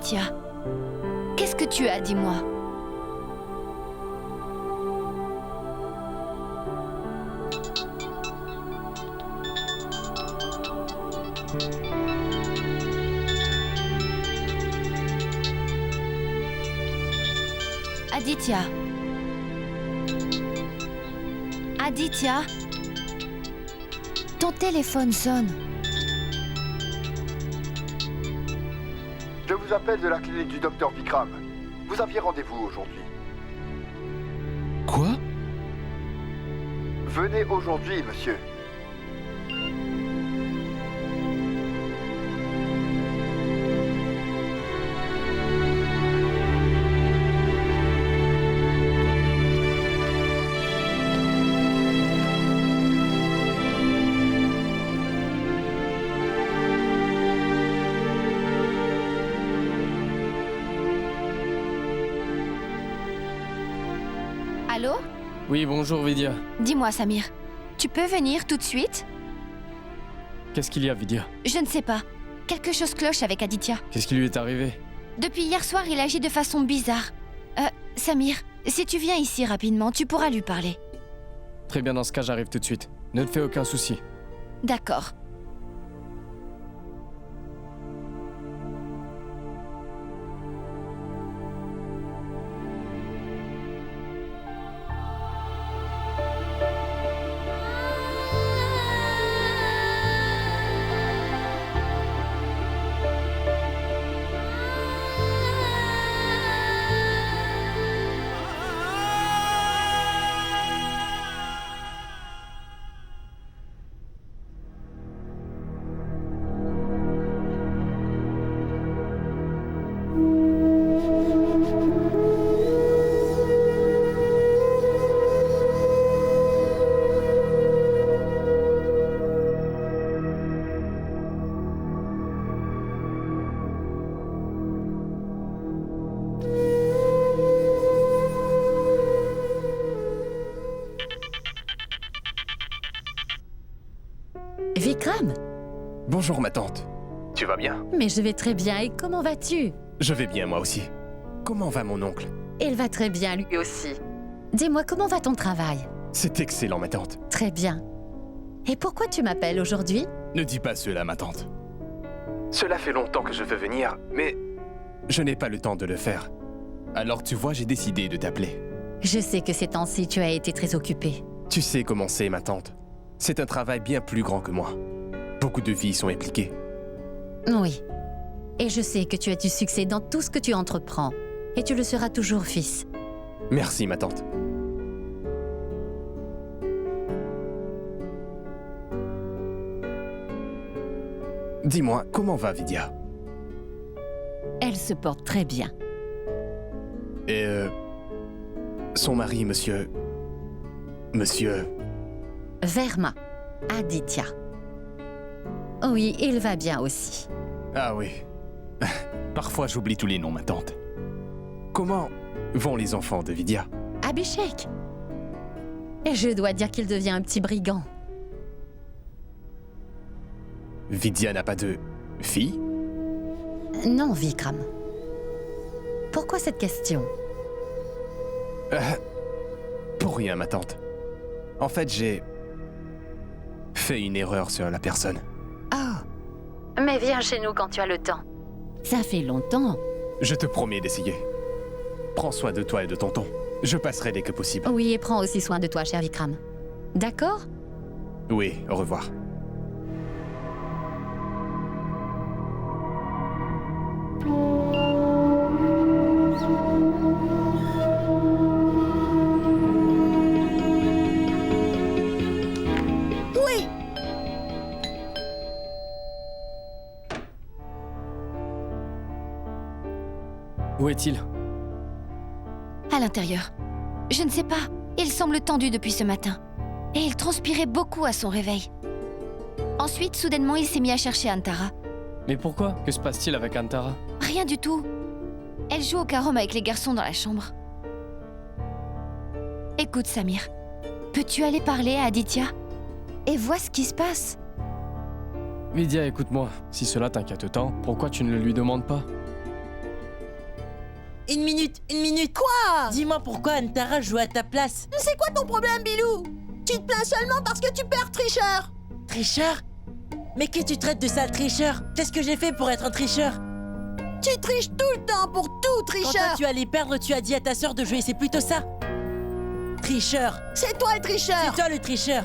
Aditya, qu'est-ce que tu as, dis-moi? Aditya. Aditya. Ton téléphone sonne. Je vous appelle de la clinique du docteur Vikram. Vous aviez rendez-vous aujourd'hui. Quoi? Venez aujourd'hui, monsieur. Allô? Oui, bonjour Vidya. Dis-moi, Samir, tu peux venir tout de suite? Qu'est-ce qu'il y a, Vidya? Je ne sais pas. Quelque chose cloche avec Aditya. Qu'est-ce qui lui est arrivé? Depuis hier soir, il agit de façon bizarre. Samir, si tu viens ici rapidement, tu pourras lui parler. Très bien, dans ce cas, j'arrive tout de suite. Ne te fais aucun souci. D'accord. Vikram? Bonjour ma tante. Tu vas bien? Mais je vais très bien et comment vas-tu? Je vais bien moi aussi. Comment va mon oncle? Il va très bien lui aussi. Dis-moi, comment va ton travail? C'est excellent ma tante. Très bien. Et pourquoi tu m'appelles aujourd'hui? Ne dis pas cela ma tante. Cela fait longtemps que je veux venir, mais je n'ai pas le temps de le faire. Alors tu vois, j'ai décidé de t'appeler. Je sais que ces temps-ci tu as été très occupé. Tu sais comment c'est ma tante. C'est un travail bien plus grand que moi. Beaucoup de vies sont impliquées. Oui. Et je sais que tu as du succès dans tout ce que tu entreprends. Et tu le seras toujours, fils. Merci ma tante. Dis-moi, comment va Vidya? Elle se porte très bien. Et son mari, monsieur... Verma, Aditya. Oui, il va bien aussi. Ah oui. Parfois j'oublie tous les noms, ma tante. Comment vont les enfants de Vidya? Abhishek. Et je dois dire qu'il devient un petit brigand. Vidya n'a pas de fille? Non, Vikram. Pourquoi cette question? Pour rien, ma tante. En fait, j'ai fait une erreur sur la personne. Oh. Mais viens chez nous quand tu as le temps. Ça fait longtemps. Je te promets d'essayer. Prends soin de toi et de tonton. Je passerai dès que possible. Oui, et prends aussi soin de toi, cher Vikram. D'accord? Oui, au revoir. Où est-il? À l'intérieur. Je ne sais pas. Il semble tendu depuis ce matin. Et il transpirait beaucoup à son réveil. Ensuite, soudainement, il s'est mis à chercher Antara. Mais pourquoi? Que se passe-t-il avec Antara? Rien du tout. Elle joue au carom avec les garçons dans la chambre. Écoute, Samir. Peux-tu aller parler à Aditya? Et vois ce qui se passe. Vidya, écoute-moi. Si cela t'inquiète tant, pourquoi tu ne le lui demandes pas? Une minute. Quoi? Dis-moi pourquoi Antara joue à ta place. C'est quoi ton problème, Bilou? Tu te plains seulement parce que tu perds, tricheur. Tricheur? Mais qui tu traites de sale tricheur? Qu'est-ce que j'ai fait pour être un tricheur? Tu triches tout le temps pour tout, Quand toi tricheur. tu allais perdre, tu as dit à ta sœur de jouer, c'est plutôt ça. Tricheur. C'est toi le C'est tricheur. toi le tricheur.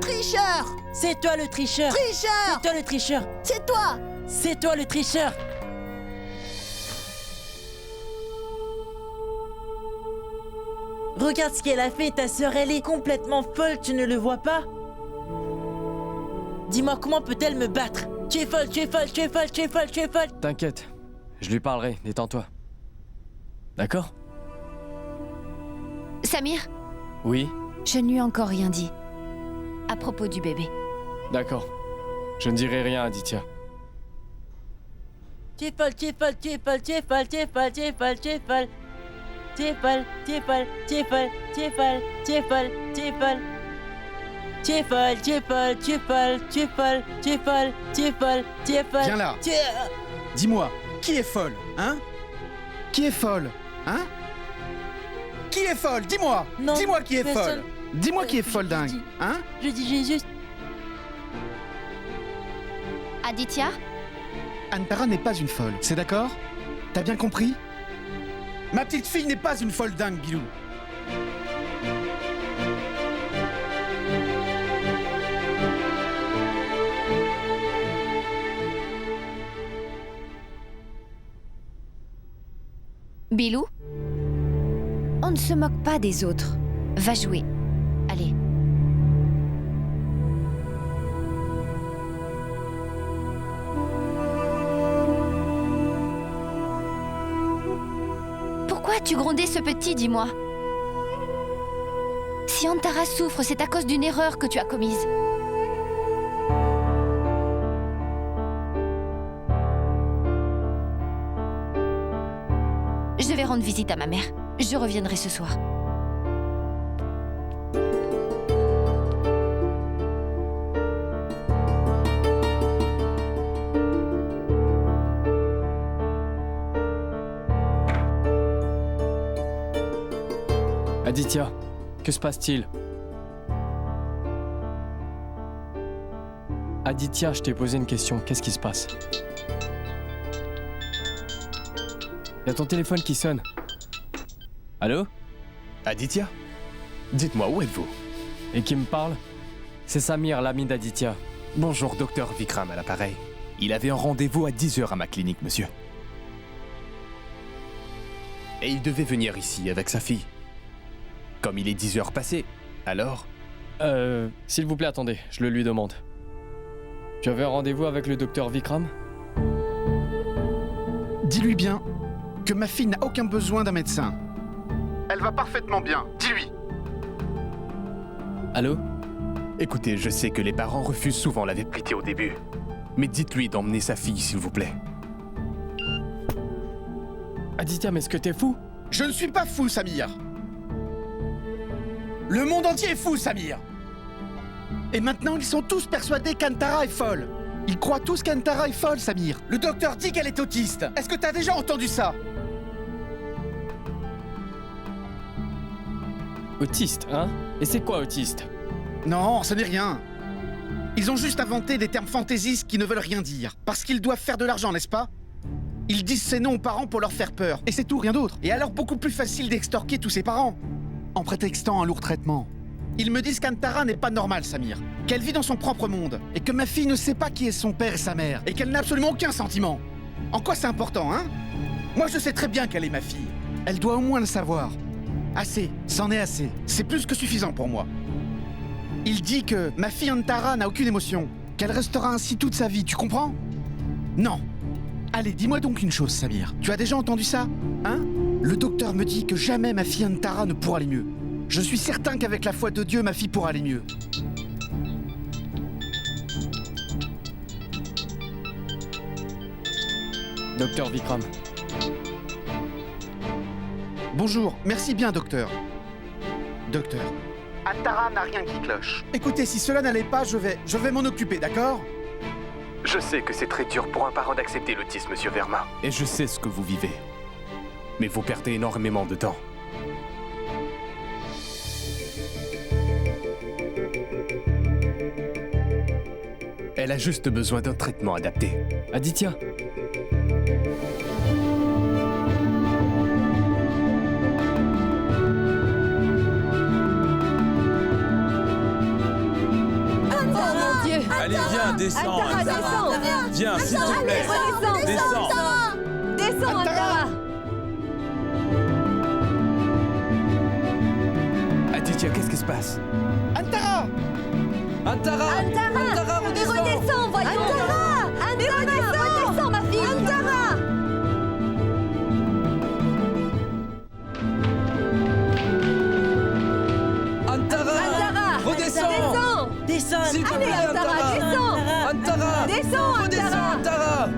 Tricheur. C'est toi le tricheur. Tricheur. C'est toi le tricheur. C'est toi. C'est toi le tricheur. Regarde ce qu'elle a fait, ta sœur, elle est complètement folle, tu ne le vois pas? Dis-moi, comment peut-elle me battre? Tu es folle, tu es folle, tu es folle, tu es folle, tu es folle. T'inquiète, je lui parlerai, détends-toi. D'accord? Samir, Oui, je ne lui ai encore rien dit. À propos du bébé. d'accord. Je ne dirai rien à Aditya. Tu es folle, tu es folle, tu es folle, tu es folle, tu es folle, tu es folle, tu es folle. Tu es folle, tu es folle, tu es folle, tu es folle, tu es folle, tu es folle. Tu es folle, tu es folle, tu es folle, tu es folle, tu es folle, tu es folle, tu es folle. Viens là. Tu es... Dis-moi, qui est folle, hein? Qui est folle, hein? Qui est folle? Dis-moi! Non, Dis-moi qui est personne. folle! Dis-moi qui est folle dingue, hein? Je dis Jésus. Aditya, Antara n'est pas une folle, c'est d'accord? T'as bien compris? Ma petite fille n'est pas une folle dingue, Bilou. Bilou, on ne se moque pas des autres. Va jouer. Allez. Pourquoi as-tu grondé ce petit, dis-moi? Si Antara souffre, c'est à cause d'une erreur que tu as commise. Je vais rendre visite à ma mère. Je reviendrai ce soir. Aditya, que se passe-t-il? Aditya, je t'ai posé une question. Qu'est-ce qui se passe? Y a ton téléphone qui sonne. Allô? Aditya? Dites-moi, où êtes-vous? Et qui me parle? C'est Samir, l'ami d'Aditya. Bonjour, docteur Vikram à l'appareil. Il avait un rendez-vous à 10h à ma clinique, monsieur. Et il devait venir ici avec sa fille. Comme il est 10h passées, alors... S'il vous plaît, attendez, je le lui demande. Tu avais un rendez-vous avec le docteur Vikram? Dis-lui bien que ma fille n'a aucun besoin d'un médecin. Elle va parfaitement bien, dis-lui. Allô? Écoutez, je sais que les parents refusent souvent la vérité au début. Mais dites-lui d'emmener sa fille, s'il vous plaît. Aditya, mais est-ce que t'es fou? Je ne suis pas fou, Samir. Le monde entier est fou, Samir. Et maintenant, ils sont tous persuadés qu'Antara est folle. Ils croient tous qu'Antara est folle, Samir. Le docteur dit qu'elle est autiste. Est-ce que t'as déjà entendu ça? Autiste, hein? Et c'est quoi autiste? Non, ce n'est rien. Ils ont juste inventé des termes fantaisistes qui ne veulent rien dire. Parce qu'ils doivent faire de l'argent, n'est-ce pas? Ils disent ces noms aux parents pour leur faire peur. Et c'est tout, rien d'autre. Et alors beaucoup plus facile d'extorquer tous ces parents. En prétextant un lourd traitement. Ils me disent qu'Antara n'est pas normale, Samir. Qu'elle vit dans son propre monde. Et que ma fille ne sait pas qui est son père et sa mère. Et qu'elle n'a absolument aucun sentiment. En quoi c'est important, hein? Moi je sais très bien qu'elle est ma fille. Elle doit au moins le savoir. Assez, c'en est assez. C'est plus que suffisant pour moi. Il dit que ma fille Antara n'a aucune émotion. Qu'elle restera ainsi toute sa vie, tu comprends? Non. Allez, dis-moi donc une chose, Samir. Tu as déjà entendu ça? Hein? Le docteur me dit que jamais ma fille Antara ne pourra aller mieux. Je suis certain qu'avec la foi de Dieu, ma fille pourra aller mieux. Docteur Vikram. Bonjour, merci bien, docteur. Docteur. Antara n'a rien qui cloche. Écoutez, si cela n'allait pas, je vais m'en occuper, d'accord? Je sais que c'est très dur pour un parent d'accepter l'autisme, monsieur Verma. Et je sais ce que vous vivez. mais vous perdez énormément de temps. Elle a juste besoin d'un traitement adapté. Aditya, Allez, viens, descends. Antara, descends. Viens, s'il te plaît. Redescends. Descends. Descends, Antara. Aditya, qu'est-ce qui se passe? Antara! Antara, redescends. Redescends, voyons. Antara, redescends, ma fille. Antara. Antara, redescends. Descends. S'il te Allez, plaît, Antara, descends. Antara, Descends, redescends, Antara.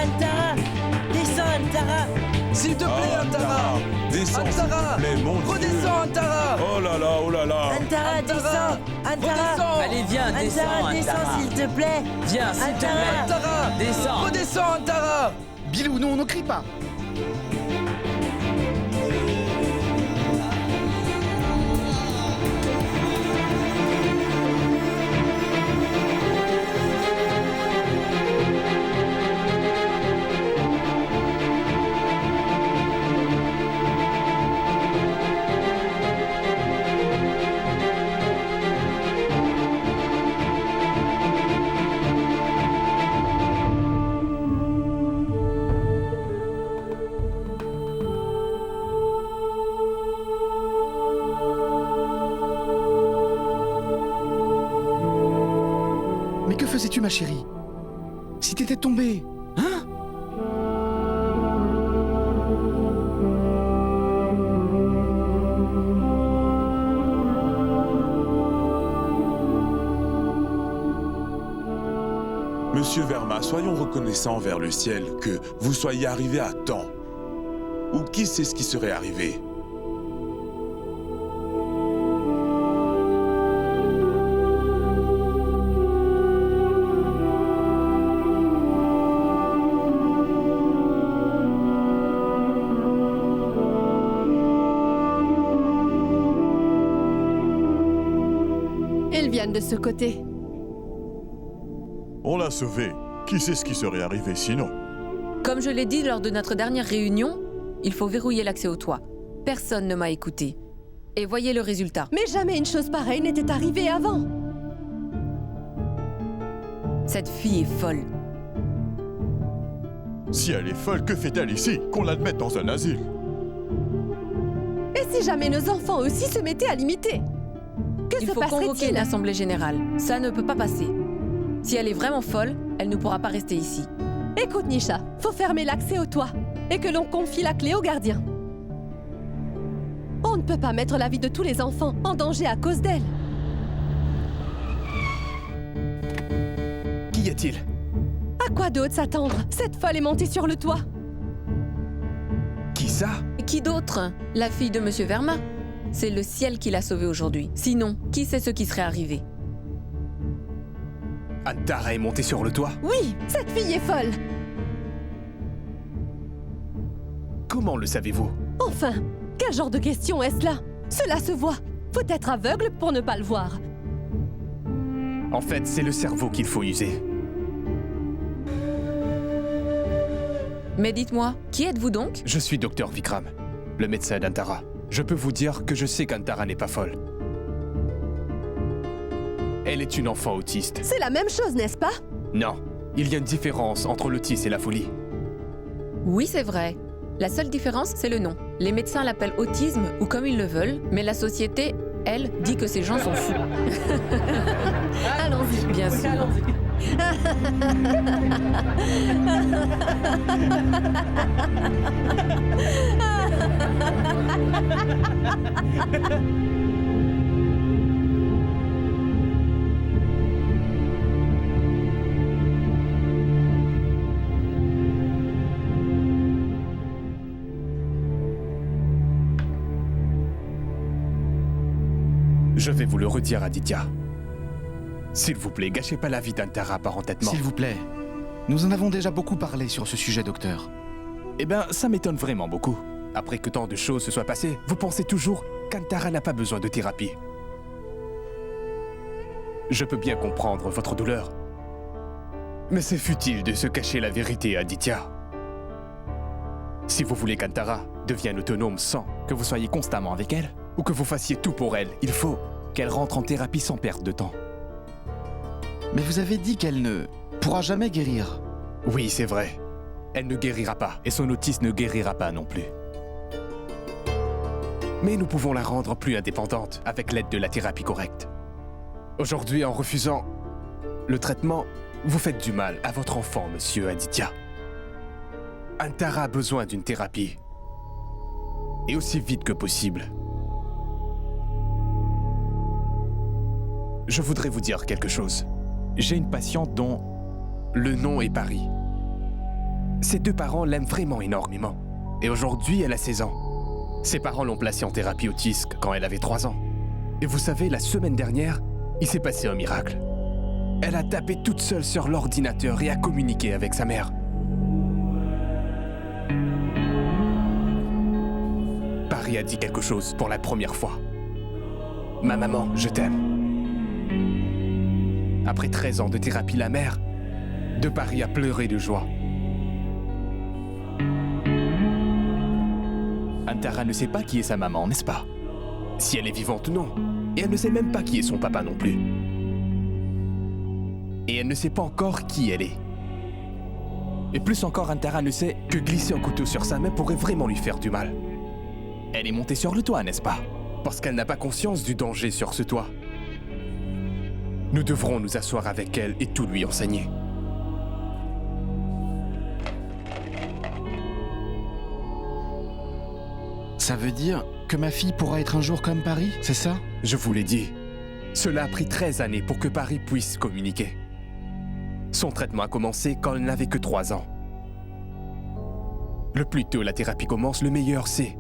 Antara. Descends, Antara. S'il te plaît, Antara. Descends, Antara, s'il te plaît, mon Dieu. redescends, Antara. Oh là là, oh là là. Antara, descends. Antara. Redescends. Allez, viens, descends, Antara, descends, Antara. s'il te plaît. Viens, s'il te Antara. plaît. Antara, Descends. redescends, Antara. Bilou, non, ne crie pas. Mais que faisais-tu, ma chérie? Si t'étais tombée, hein? Monsieur Verma, soyons reconnaissants envers le ciel que vous soyez arrivé à temps. Ou qui sait ce qui serait arrivé? Ils viennent de ce côté. On l'a sauvé. Qui sait ce qui serait arrivé sinon? Comme je l'ai dit lors de notre dernière réunion, il faut verrouiller l'accès au toit. Personne ne m'a écouté. Et voyez le résultat. Mais jamais une chose pareille n'était arrivée avant. Cette fille est folle. Si elle est folle, que fait-elle ici? Qu'on l'admette dans un asile? Et si jamais nos enfants aussi se mettaient à l'imiter? Que Il se faut convoquer passerait-il? une assemblée générale. Ça ne peut pas passer. Si elle est vraiment folle, elle ne pourra pas rester ici. Écoute, Nisha, faut fermer l'accès au toit et que l'on confie la clé au gardien. On ne peut pas mettre la vie de tous les enfants en danger à cause d'elle. Qu'y a-t-il? À quoi d'autre s'attendre? Cette folle est montée sur le toit. Qui ça? Et qui d'autre? La fille de Monsieur Verma. C'est le ciel qui l'a sauvée aujourd'hui. Sinon, qui sait ce qui serait arrivé? Antara est montée sur le toit? Oui, cette fille est folle. Comment le savez-vous? Enfin, quel genre de question est-ce là? Cela se voit. Faut être aveugle pour ne pas le voir. En fait, c'est le cerveau qu'il faut user. Mais dites-moi, qui êtes-vous donc? Je suis Dr Vikram, le médecin d'Antara. Je peux vous dire que je sais qu'Antara n'est pas folle. Elle est une enfant autiste. C'est la même chose, n'est-ce pas? Non, il y a une différence entre l'autisme et la folie. Oui, c'est vrai. La seule différence, c'est le nom. Les médecins l'appellent autisme ou comme ils le veulent, mais la société, elle, dit que ces gens sont fous. Allons-y. Bien sûr. Je vais vous le redire, Aditya. S'il vous plaît, gâchez pas la vie d'Antara par entêtement. S'il vous plaît. Nous en avons déjà beaucoup parlé sur ce sujet, docteur. Eh ben, ça m'étonne vraiment beaucoup. Après que tant de choses se soient passées, vous pensez toujours qu'Antara n'a pas besoin de thérapie. Je peux bien comprendre votre douleur. Mais c'est futile de se cacher la vérité, Aditya. Si vous voulez qu'Antara devienne autonome sans que vous soyez constamment avec elle, ou que vous fassiez tout pour elle, il faut qu'elle rentre en thérapie sans perte de temps. Mais vous avez dit qu'elle ne pourra jamais guérir. Oui, c'est vrai. Elle ne guérira pas, et son autisme ne guérira pas non plus. Mais nous pouvons la rendre plus indépendante avec l'aide de la thérapie correcte. Aujourd'hui, en refusant le traitement, vous faites du mal à votre enfant, monsieur Aditya. Antara a besoin d'une thérapie. Et aussi vite que possible. Je voudrais vous dire quelque chose. J'ai une patiente dont le nom est Paris. Ses deux parents l'aiment vraiment énormément. Et aujourd'hui, elle a 16 ans. Ses parents l'ont placée en thérapie autisme quand elle avait 3 ans. Et vous savez, la semaine dernière, il s'est passé un miracle. Elle a tapé toute seule sur l'ordinateur et a communiqué avec sa mère. Paris a dit quelque chose pour la première fois. « Ma maman, je t'aime. » Après 13 ans de thérapie, la mère de Paris a pleuré de joie. Antara ne sait pas qui est sa maman, n'est-ce pas? Si elle est vivante ou non. Et elle ne sait même pas qui est son papa non plus. Et elle ne sait pas encore qui elle est. Et plus encore, Antara ne sait que glisser un couteau sur sa main pourrait vraiment lui faire du mal. Elle est montée sur le toit, n'est-ce pas? Parce qu'elle n'a pas conscience du danger sur ce toit. Nous devrons nous asseoir avec elle et tout lui enseigner. Ça veut dire que ma fille pourra être un jour comme Paris, c'est ça? Je vous l'ai dit. Cela a pris 13 années pour que Paris puisse communiquer. Son traitement a commencé quand elle n'avait que 3 ans. Le plus tôt la thérapie commence, le meilleur c'est.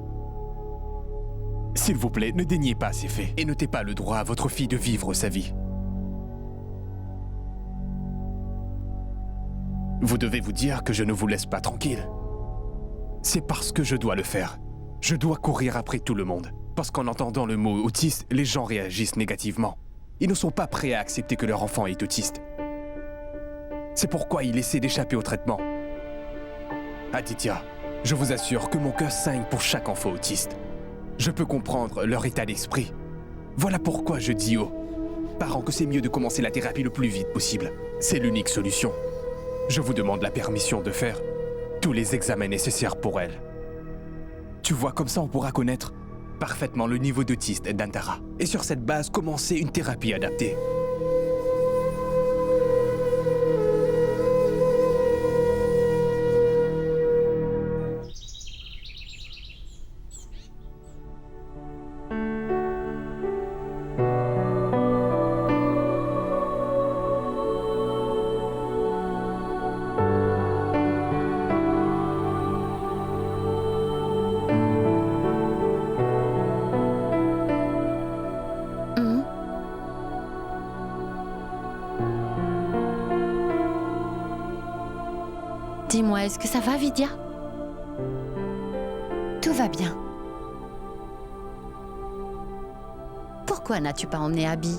S'il vous plaît, ne déniez pas ces faits et n'ôtez pas le droit à votre fille de vivre sa vie. Vous devez vous dire que je ne vous laisse pas tranquille. C'est parce que je dois le faire. Je dois courir après tout le monde. Parce qu'en entendant le mot autiste, les gens réagissent négativement. Ils ne sont pas prêts à accepter que leur enfant est autiste. C'est pourquoi ils essaient d'échapper au traitement. Aditya, je vous assure que mon cœur saigne pour chaque enfant autiste. Je peux comprendre leur état d'esprit. Voilà pourquoi je dis aux parents que c'est mieux de commencer la thérapie le plus vite possible. C'est l'unique solution. Je vous demande la permission de faire tous les examens nécessaires pour elle. Tu vois, comme ça on pourra connaître parfaitement le niveau d'autisme d'Antara. Et sur cette base, commencer une thérapie adaptée. Dis-moi, est-ce que ça va, Vidya? Tout va bien. Pourquoi n'as-tu pas emmené Abby?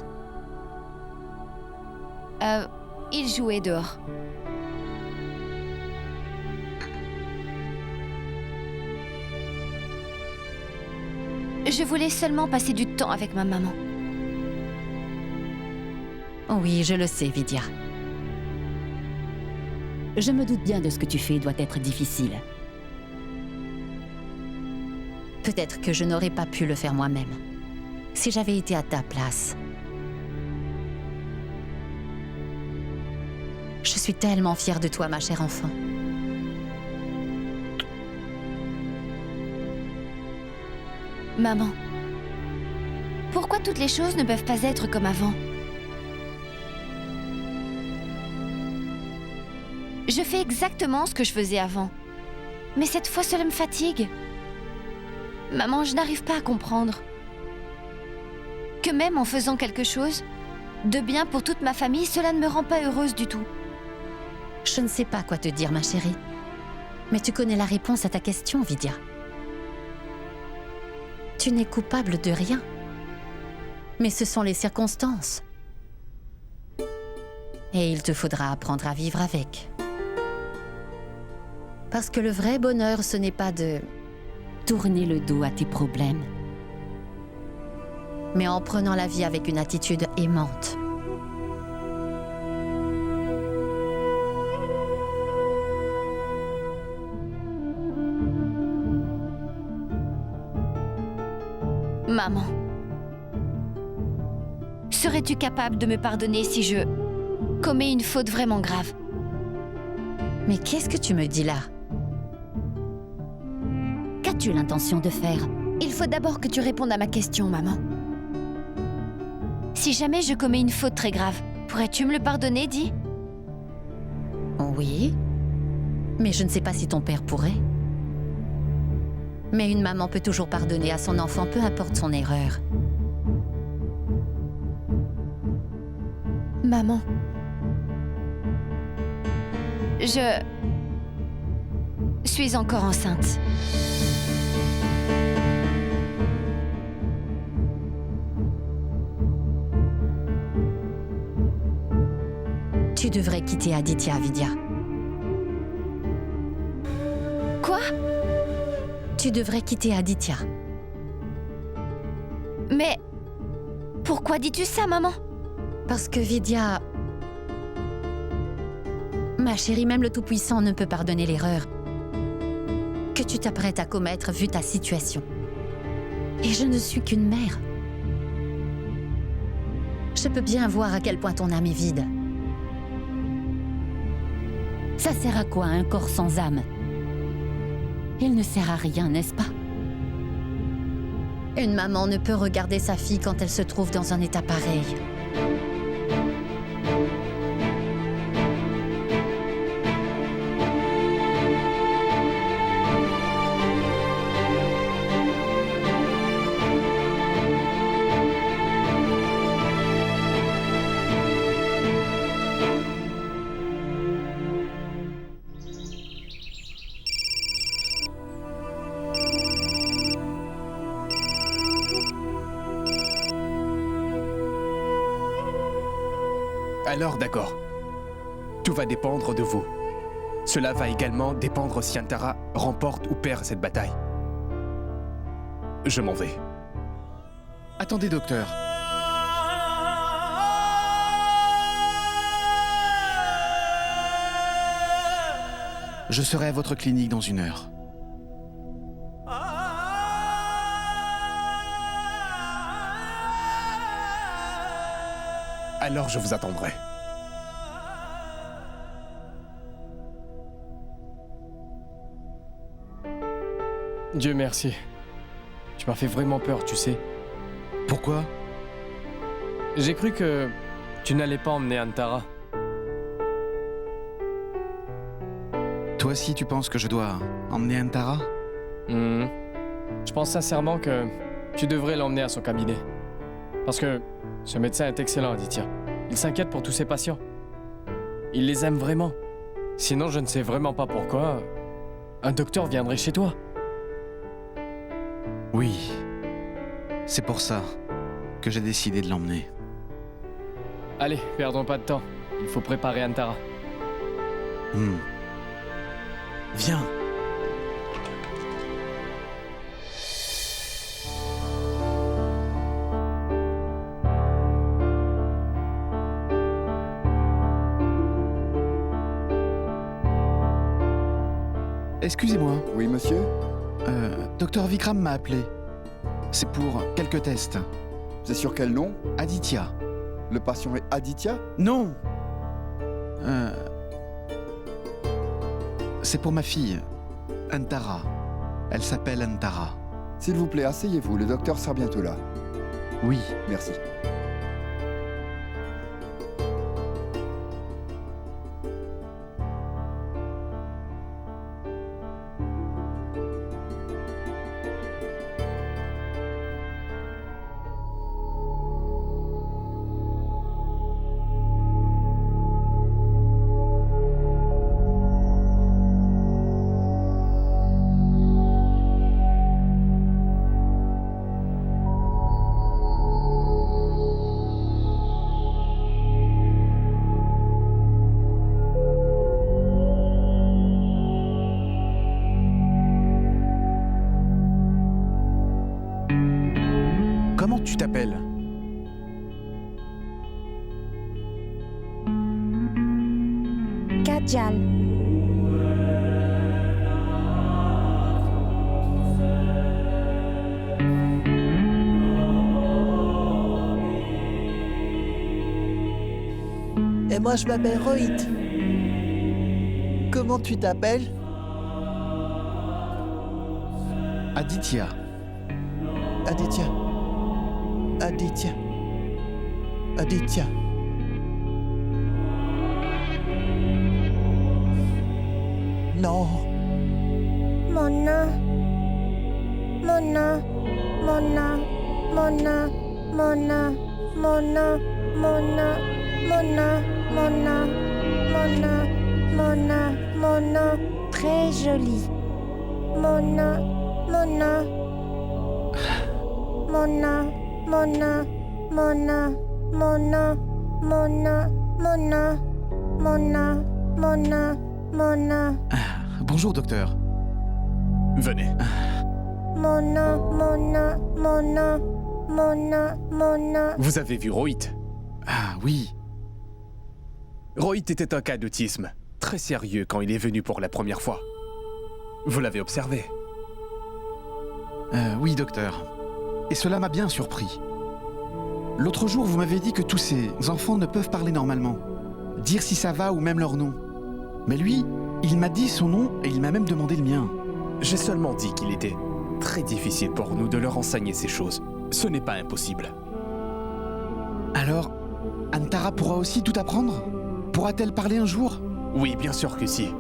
Il jouait dehors. Je voulais seulement passer du temps avec ma maman. Oui, je le sais, Vidya. Je me doute bien de ce que tu fais doit être difficile. Peut-être que je n'aurais pas pu le faire moi-même, si j'avais été à ta place. Je suis tellement fière de toi, ma chère enfant. Maman, pourquoi toutes les choses ne peuvent pas être comme avant? Je fais exactement ce que je faisais avant. Mais cette fois, cela me fatigue. Maman, je n'arrive pas à comprendre. Que même en faisant quelque chose de bien pour toute ma famille, cela ne me rend pas heureuse du tout. Je ne sais pas quoi te dire, ma chérie. Mais tu connais la réponse à ta question, Vidya. Tu n'es coupable de rien. Mais ce sont les circonstances. Et il te faudra apprendre à vivre avec. Parce que le vrai bonheur, ce n'est pas de Tourner le dos à tes problèmes. mais en prenant la vie avec une attitude aimante. Maman, serais-tu capable de me pardonner si je commets une faute vraiment grave? Mais qu'est-ce que tu me dis là? Qu'as-tu l'intention de faire? Il faut d'abord que tu répondes à ma question, maman. Si jamais je commets une faute très grave, pourrais-tu me le pardonner, dis? Oui, mais je ne sais pas si ton père pourrait. Mais une maman peut toujours pardonner à son enfant, peu importe son erreur. Maman. Je suis encore enceinte. Tu devrais quitter Aditya, Vidya. Quoi? Tu devrais quitter Aditya. Mais pourquoi dis-tu ça, maman? Parce que Vidya... Ma chérie, même le Tout-Puissant ne peut pardonner l'erreur que tu t'apprêtes à commettre vu ta situation. Et je ne suis qu'une mère. Je peux bien voir à quel point ton âme est vide. Ça sert à quoi un corps sans âme? Il ne sert à rien, n'est-ce pas? Une maman ne peut regarder sa fille quand elle se trouve dans un état pareil. Alors d'accord. Tout va dépendre de vous. Cela va également dépendre si Antara remporte ou perd cette bataille. Je m'en vais. Attendez, docteur. Je serai à votre clinique dans 1 heure. Alors je vous attendrai. Dieu merci. Tu m'as fait vraiment peur, tu sais. Pourquoi? J'ai cru que tu n'allais pas emmener Antara. Toi aussi, tu penses que je dois emmener Antara? Je pense sincèrement que tu devrais l'emmener à son cabinet. Parce que ce médecin est excellent, Aditya. Il s'inquiète pour tous ses patients. Il les aime vraiment. Sinon, je ne sais vraiment pas pourquoi un docteur viendrait chez toi. Oui. C'est pour ça que j'ai décidé de l'emmener. Allez, perdons pas de temps. Il faut préparer Antara. Viens. Excusez-moi. Oui, monsieur? Docteur Vikram m'a appelé. C'est pour quelques tests. C'est sur quel nom? Aditya. Le patient est Aditya? Non. C'est pour ma fille, Antara. Elle s'appelle Antara. S'il vous plaît, asseyez-vous, le docteur sera bientôt là. Oui. Merci. Tu t'appelles? Kajal. Et moi, je m'appelle Rohit. Comment tu t'appelles? Aditya. Aditya. Aditya. Aditya. Non. Mona. Mona. Mona. Mona. Mona. Mona. Mona. Mona. Mona. Mona. Mona. Mona. Très jolie. Mona. Mona. Mona. Mona. Mona. Mona. Mona. Mona. Mona. Mona. Mona. Bonjour, docteur. Venez. Mona. Mona. Mona. Mona. Mona. Vous avez vu Rohit? Ah oui. Rohit était un cas d'autisme, très sérieux quand il est venu pour la première fois. Vous l'avez observé? Oui, docteur. Et cela m'a bien surpris. L'autre jour, vous m'avez dit que tous ces enfants ne peuvent parler normalement, dire si ça va ou même leur nom. Mais lui, il m'a dit son nom et il m'a même demandé le mien. J'ai seulement dit qu'il était très difficile pour nous de leur enseigner ces choses. Ce n'est pas impossible. Alors, Antara pourra aussi tout apprendre? Pourra-t-elle parler un jour? Oui, bien sûr que si.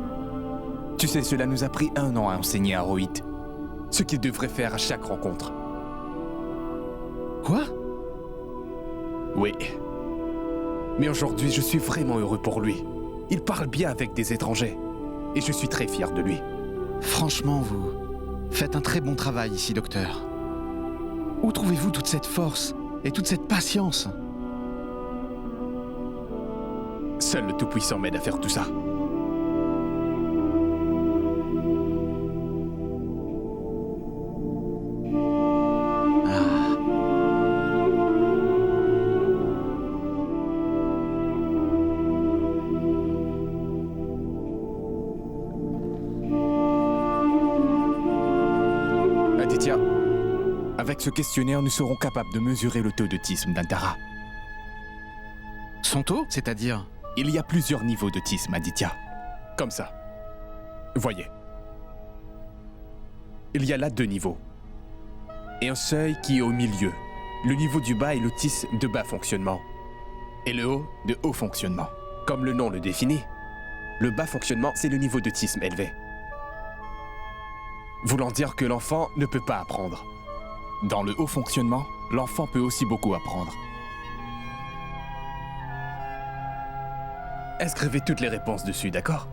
Tu sais, cela nous a pris 1 an à enseigner à Rohit. Ce qu'il devrait faire à chaque rencontre. Quoi? Oui. Mais aujourd'hui, je suis vraiment heureux pour lui. Il parle bien avec des étrangers. Et je suis très fier de lui. Franchement, vous faites un très bon travail ici, docteur. Où trouvez-vous toute cette force et toute cette patience? Seul le Tout-Puissant m'aide à faire tout ça. Aditya, avec ce questionnaire, nous serons capables de mesurer le taux d'autisme d'Antara. Son taux, c'est-à-dire? Il y a plusieurs niveaux d'autisme, Aditya. Comme ça. Voyez. Il y a là 2 niveaux. Et un seuil qui est au milieu. Le niveau du bas est l'autisme de bas fonctionnement. Et le haut, de haut fonctionnement. Comme le nom le définit, le bas fonctionnement, c'est le niveau d'autisme élevé. Voulant dire que l'enfant ne peut pas apprendre. Dans le haut fonctionnement, l'enfant peut aussi beaucoup apprendre. Inscrivez toutes les réponses dessus, d'accord?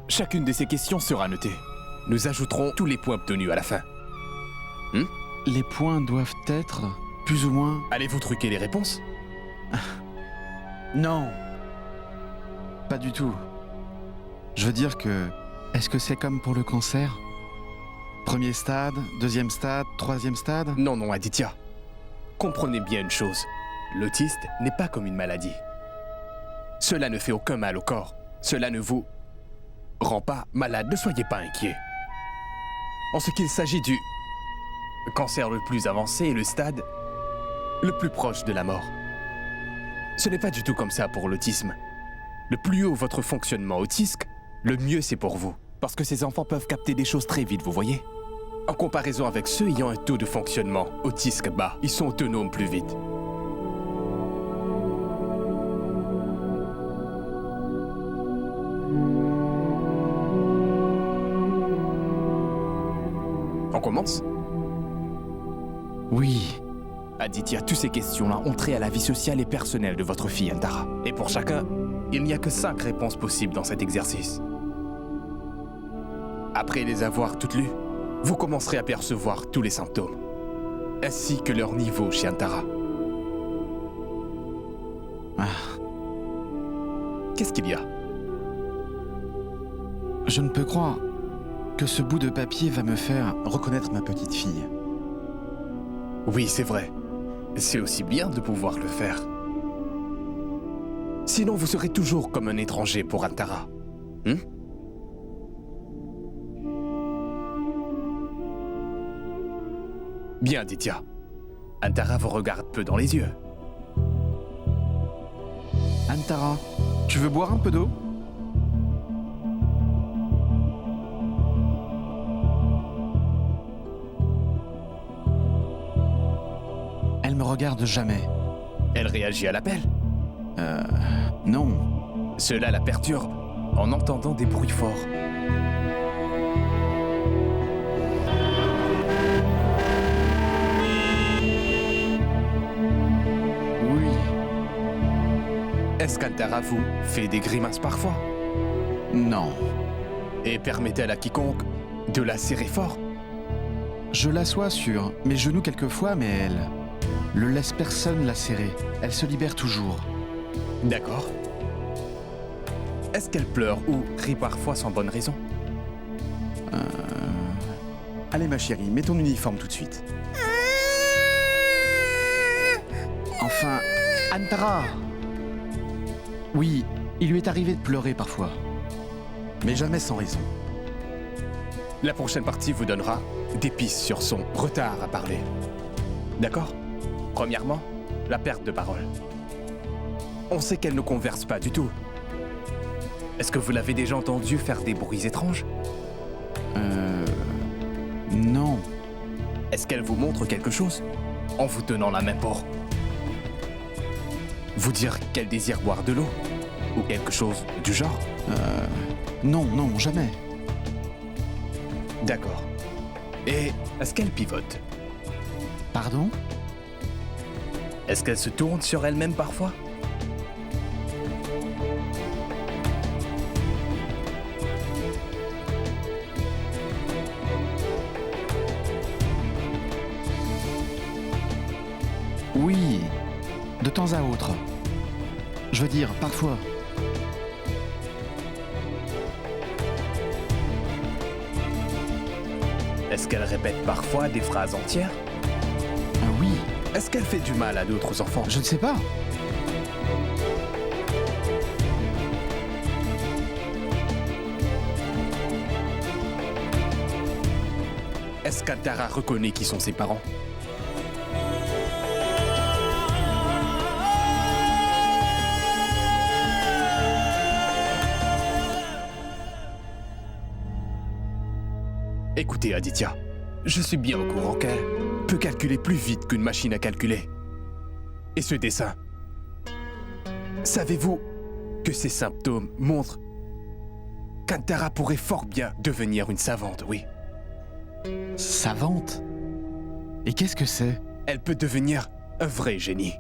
Chacune de ces questions sera notée. Nous ajouterons tous les points obtenus à la fin. Les points doivent être plus ou moins... Allez-vous truquer les réponses? Non. Pas du tout. Je veux dire que... Est-ce que c'est comme pour le cancer? 1er stade, 2e stade, 3e stade? Non, non, Aditya. Comprenez bien une chose. L'autiste n'est pas comme une maladie. Cela ne fait aucun mal au corps. Cela ne vous rend pas malade. Ne soyez pas inquiet. En ce qu'il s'agit du cancer le plus avancé et le stade le plus proche de la mort. Ce n'est pas du tout comme ça pour l'autisme. Le plus haut votre fonctionnement autisque, le mieux c'est pour vous. Parce que ces enfants peuvent capter des choses très vite, vous voyez? En comparaison avec ceux ayant un taux de fonctionnement autisque bas, ils sont autonomes plus vite. On commence? Oui. Aditya, toutes ces questions-là ont trait à la vie sociale et personnelle de votre fille, Antara. Et pour chacun, il n'y a que 5 réponses possibles dans cet exercice. Après les avoir toutes lues, vous commencerez à percevoir tous les symptômes, ainsi que leur niveau chez Antara. Qu'est-ce qu'il y a? Je ne peux croire que ce bout de papier va me faire reconnaître ma petite fille. Oui, c'est vrai. C'est aussi bien de pouvoir le faire. Sinon, vous serez toujours comme un étranger pour Antara. Bien, Aditya. Antara vous regarde peu dans les yeux. Antara, tu veux boire un peu d'eau? Elle me regarde jamais. Elle réagit à l'appel? Non. Cela la perturbe en entendant des bruits forts. Oui. Est-ce qu'Antara vous fait des grimaces parfois? Non. Et permet-elle à quiconque de la serrer fort? Je l'assois sur mes genoux quelquefois, mais elle ne laisse personne la serrer. Elle se libère toujours. D'accord. Est-ce qu'elle pleure ou rit parfois sans bonne raison? Allez ma chérie, mets ton uniforme tout de suite. Enfin, Antara! Oui, il lui est arrivé de pleurer parfois. Mais jamais sans raison. La prochaine partie vous donnera des pistes sur son retard à parler. D'accord? Premièrement, la perte de parole. On sait qu'elle ne converse pas du tout. Est-ce que vous l'avez déjà entendu faire des bruits étranges? Non. Est-ce qu'elle vous montre quelque chose en vous tenant la main pour vous dire qu'elle désire boire de l'eau? Ou quelque chose du genre? Non, non, jamais. D'accord. Et est-ce qu'elle pivote? Pardon? Est-ce qu'elle se tourne sur elle-même parfois? Oui, de temps à autre. Je veux dire, parfois. Est-ce qu'elle répète parfois des phrases entières? Oui. Est-ce qu'elle fait du mal à d'autres enfants? Je ne sais pas. Est-ce qu'Antara reconnaît qui sont ses parents? Écoutez, Aditya, je suis bien au courant qu'elle peut calculer plus vite qu'une machine à calculer. Et ce dessin, savez-vous que ces symptômes montrent qu'Antara pourrait fort bien devenir une savante, oui. Savante? Et qu'est-ce que c'est? Elle peut devenir un vrai génie.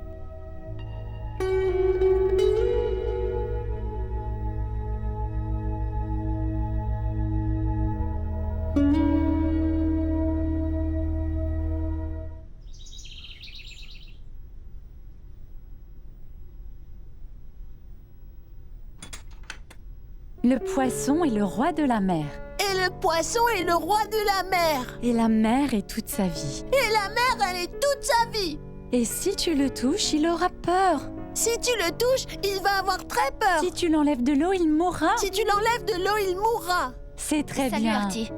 Le poisson est le roi de la mer. Et le poisson est le roi de la mer. Et la mer est toute sa vie. Et la mer, elle est toute sa vie. Et si tu le touches, il aura peur. Si tu le touches, il va avoir très peur. Si tu l'enlèves de l'eau, il mourra. Si tu l'enlèves de l'eau, il mourra. C'est très Salut, bien. Artie.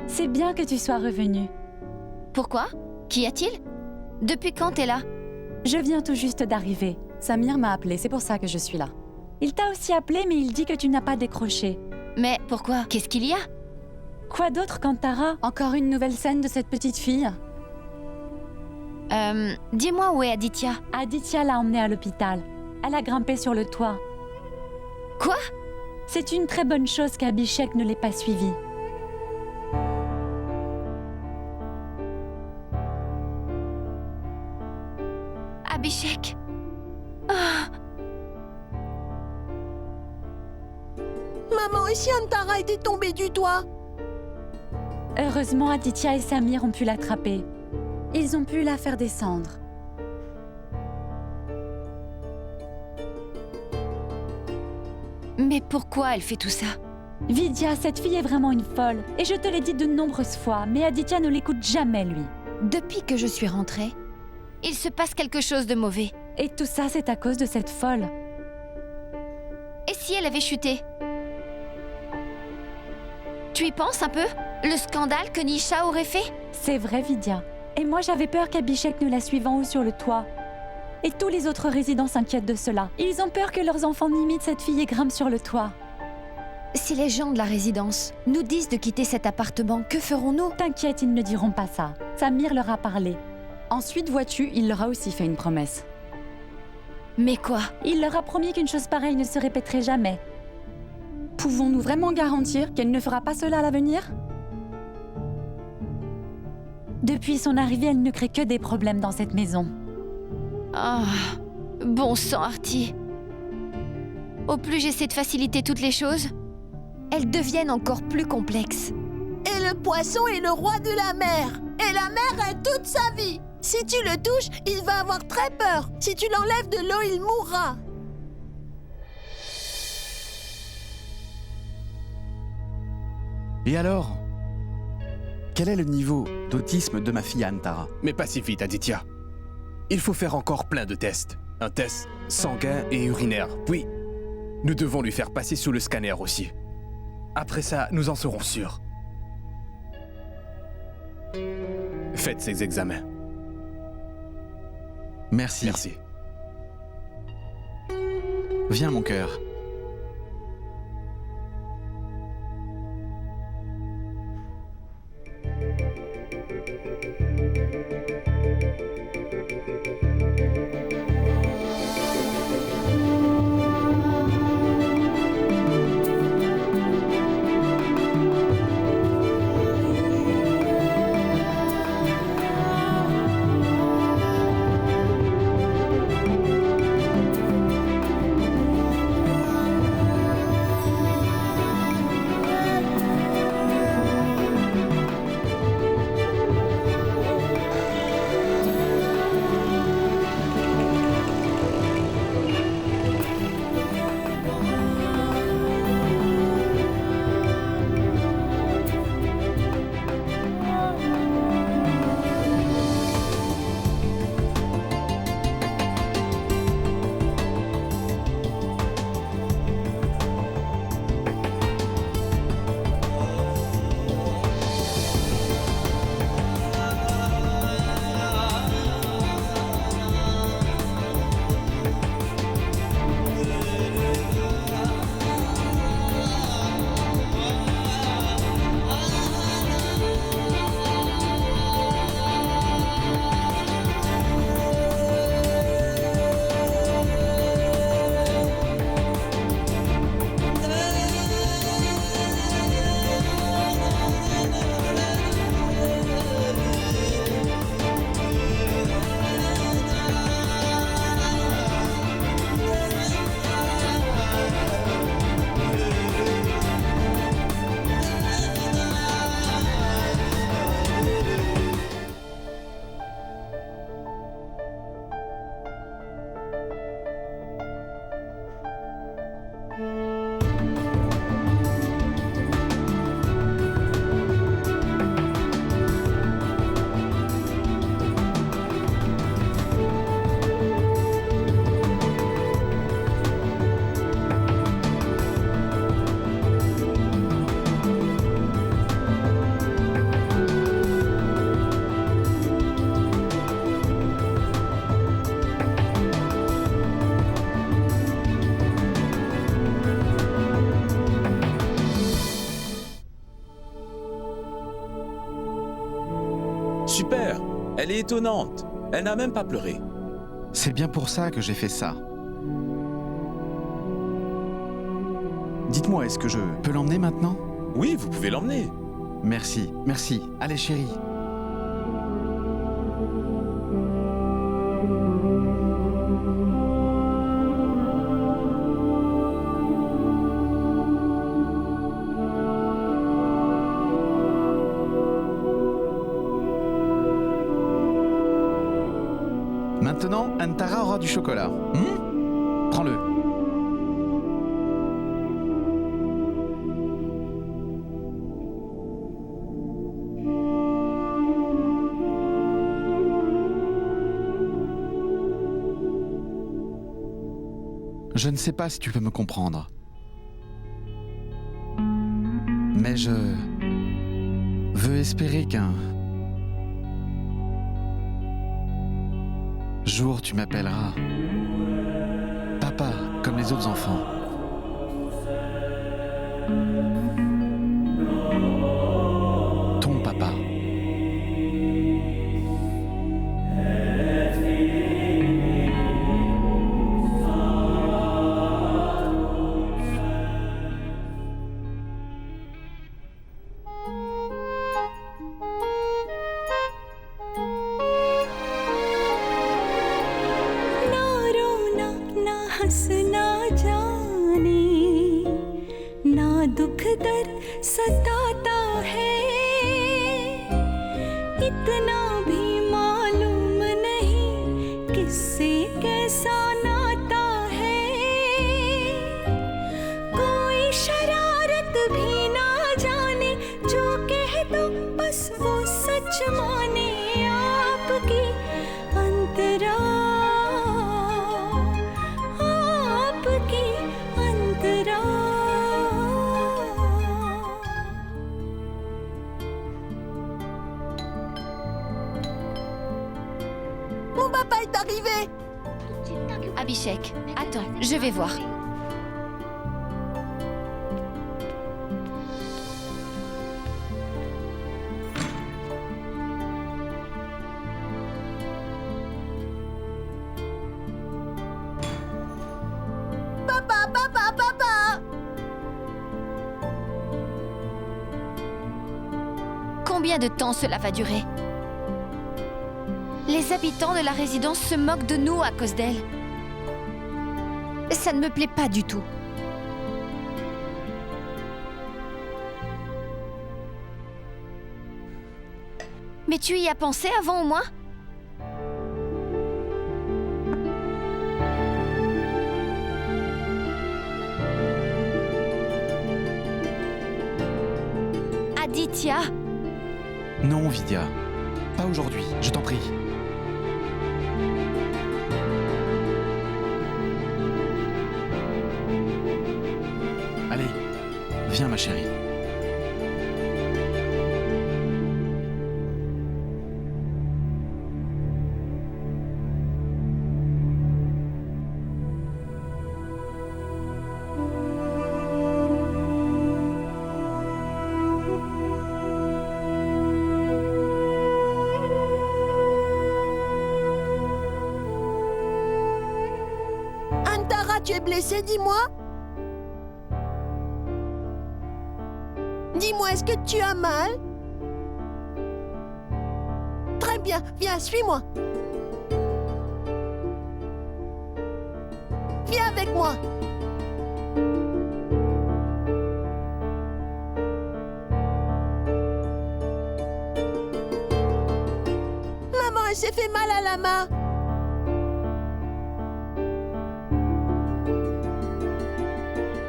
C'est bien que tu sois revenu. Pourquoi? Qu'y a-t-il? Depuis quand t'es là? Je viens tout juste d'arriver. Samir m'a appelé, c'est pour ça que je suis là. Il t'a aussi appelé, mais il dit que tu n'as pas décroché. Mais pourquoi? Qu'est-ce qu'il y a? Quoi d'autre, Kantara? Encore une nouvelle scène de cette petite fille? Dis-moi où est Aditya? Aditya l'a emmenée à l'hôpital. Elle a grimpé sur le toit. Quoi? C'est une très bonne chose qu'Abhishek ne l'ait pas suivie. Abhishek. Ah. Maman, et si Antara était tombée du toit? Heureusement, Aditya et Samir ont pu l'attraper. Ils ont pu la faire descendre. Mais pourquoi elle fait tout ça? Vidya, cette fille est vraiment une folle. Et je te l'ai dit de nombreuses fois, mais Aditya ne l'écoute jamais, lui. Depuis que je suis rentrée, il se passe quelque chose de mauvais. Et tout ça, c'est à cause de cette folle. Et si elle avait chuté? Tu y penses un peu? Le scandale que Nisha aurait fait? C'est vrai, Vidya. Et moi, j'avais peur qu'Abhishek ne la suive en haut sur le toit. Et tous les autres résidents s'inquiètent de cela. Ils ont peur que leurs enfants n'imitent cette fille et grimpent sur le toit. Si les gens de la résidence nous disent de quitter cet appartement, que ferons-nous? T'inquiète, ils ne diront pas ça. Samir leur a parlé. Ensuite, vois-tu, il leur a aussi fait une promesse. Mais quoi? Il leur a promis qu'une chose pareille ne se répéterait jamais. Pouvons-nous vraiment garantir qu'elle ne fera pas cela à l'avenir? Depuis son arrivée, elle ne crée que des problèmes dans cette maison. Ah, bon sang, Artie. Au plus j'essaie de faciliter toutes les choses, elles deviennent encore plus complexes. Et le poisson est le roi de la mer. Et la mer est toute sa vie. Si tu le touches, il va avoir très peur. Si tu l'enlèves de l'eau, il mourra. Et alors? Quel est le niveau d'autisme de ma fille Antara? Mais pas si vite, Aditya. Il faut faire encore plein de tests. Un test sanguin et urinaire. Puis, nous devons lui faire passer sous le scanner aussi. Après ça, nous en serons sûrs. Faites ces examens. Merci. Merci. Viens, mon cœur. Super! Elle est étonnante. Elle n'a même pas pleuré. C'est bien pour ça que j'ai fait ça. Dites-moi, est-ce que je peux l'emmener maintenant? Oui, vous pouvez l'emmener. Merci, merci. Allez, chérie. Maintenant, Antara aura du chocolat. Prends-le. Je ne sais pas si tu peux me comprendre. Mais je veux espérer qu'un jour tu m'appelleras papa comme les autres enfants. Ton papa. हंसना जाने ना दुख दर्द सताता है इतना भी मालूम नहीं किससे कैसा नाता है कोई शरारत भी ना जाने जो कह दो बस वो सच माने आपकी अंतरा Mon papa est arrivé. Abhishek, attends, je vais voir. Papa, papa, papa. Combien de temps cela va durer? Les habitants de la résidence se moquent de nous à cause d'elle. Ça ne me plaît pas du tout. Mais tu y as pensé avant au moins? Aditya? Non, Vidya. Pas aujourd'hui, je t'en prie. Allez, viens ma chérie. Antara, tu es blessée, dis-moi. Dis-moi, est-ce que tu as mal? Très bien, viens, suis-moi. Viens avec moi. Maman, elle s'est fait mal à la main.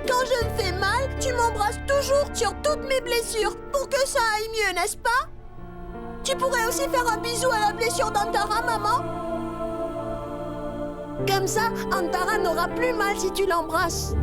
Quand je me fais mal, tu m'embrasses toujours sur toutes mes blessures pour que ça aille mieux, n'est-ce pas? Tu pourrais aussi faire un bisou à la blessure d'Antara, maman? Comme ça, Antara n'aura plus mal si tu l'embrasses.